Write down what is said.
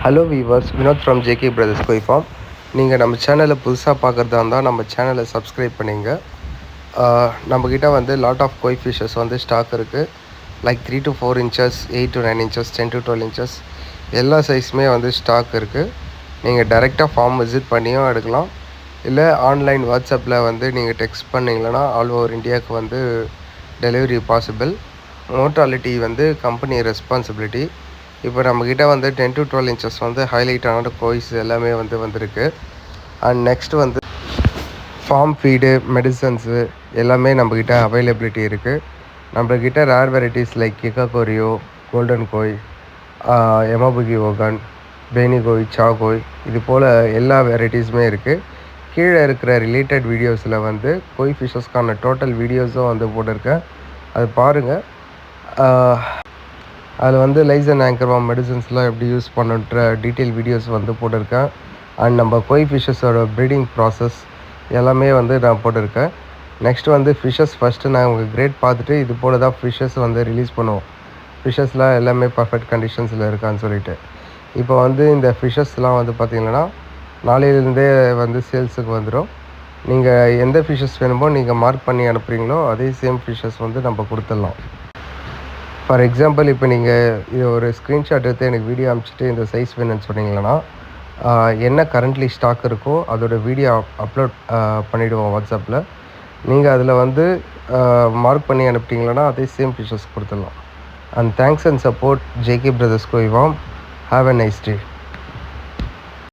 Hello viewers, Vinod from JK brothers koi farm. நீங்கள் நம்ம சேனலை புதுசாக பார்க்குறதா இருந்தால் நம்ம சேனலை சப்ஸ்கிரைப் பண்ணிங்க. நம்மக்கிட்ட வந்து லாட் ஆஃப் கோய் ஃபிஷஸ் வந்து ஸ்டாக் இருக்குது. Like 3 to 4 inches, 8 to 9 inches, 10 to 12 inches எல்லா சைஸுமே வந்து ஸ்டாக் இருக்குது. நீங்கள் டைரெக்டாக ஃபார்ம் விசிட் பண்ணியும் எடுக்கலாம். இல்லை ஆன்லைன் வாட்ஸ்அப்பில் வந்து நீங்கள் டெக்ஸ்ட் பண்ணிங்கன்னா ஆல் ஓவர் இந்தியாவுக்கு வந்து டெலிவரி பாசிபிள். மோர்டாலிட்டி வந்து கம்பெனி ரெஸ்பான்சிபிலிட்டி. இப்போ நம்மக்கிட்ட வந்து 10 to 12 inches வந்து ஹைலைட்டான கோய்ஸ் எல்லாமே வந்து வந்திருக்கு. அண்ட் நெக்ஸ்ட் வந்து ஃபார்ம் ஃபீடு, மெடிசன்ஸு எல்லாமே நம்மக்கிட்ட அவைலபிலிட்டி இருக்குது. நம்மக்கிட்ட ரேர் வெரைட்டிஸ் லைக் கிகாகோரியோ, கோல்டன் கோய், எமபுகி ஓகன், பேனி கோய், சா கோய், இது போல் எல்லா வெரைட்டிஸுமே இருக்குது. கீழே இருக்கிற ரிலேட்டட் வீடியோஸில் வந்து கோய் ஃபிஷஸ்க்கான டோட்டல் வீடியோஸும் வந்து போட்டிருக்கேன், அது பாருங்கள். அதில் வந்து லைசன் ஆங்கர்வாம் மெடிசன்ஸ்லாம் எப்படி யூஸ் பண்ணுன்ற டீட்டெயில் வீடியோஸ் வந்து போட்டிருக்கேன். அண்ட் நம்ம கோய் ஃபிஷஸோட ப்ரீடிங் ப்ராசஸ் எல்லாமே வந்து நான் போட்டிருக்கேன். நெக்ஸ்ட் வந்து ஃபிஷஸ் ஃபஸ்ட்டு நான் உங்கள் கிரேட் பார்த்துட்டு இது போல் தான் ஃபிஷஸ் வந்து ரிலீஸ் பண்ணுவோம். ஃபிஷஸ்லாம் எல்லாமே பர்ஃபெக்ட் கண்டிஷன்ஸில் இருக்கான்னு சொல்லிட்டு. இப்போ வந்து இந்த ஃபிஷஸ்லாம் வந்து பார்த்திங்கன்னா நாளையிலேருந்தே வந்து சேல்ஸுக்கு வந்துடும். நீங்கள் எந்த ஃபிஷஸ் வேணுமோ நீங்கள் மார்க் பண்ணி அனுப்புகிறீங்களோ அதே சேம் ஃபிஷஸ் வந்து நம்ம கொடுத்துடலாம். ஃபார் எக்ஸாம்பிள், இப்போ நீங்கள் இது ஒரு ஸ்க்ரீன்ஷாட் எடுத்து எனக்கு வீடியோ அனுப்பிச்சிட்டு இந்த சைஸ் வேணும்னு சொன்னீங்கன்னா என்ன கரண்ட்லி ஸ்டாக் இருக்கோ அதோடய வீடியோ அப்லோட் பண்ணிவிடுவோம் வாட்ஸ்அப்பில். நீங்கள் அதில் வந்து மார்க் பண்ணி அனுப்பிட்டீங்கன்னா அதே சேம் ஃபிஷஸ் கொடுத்துடலாம். And thanks and support JK brothers koi farm. Have a nice day.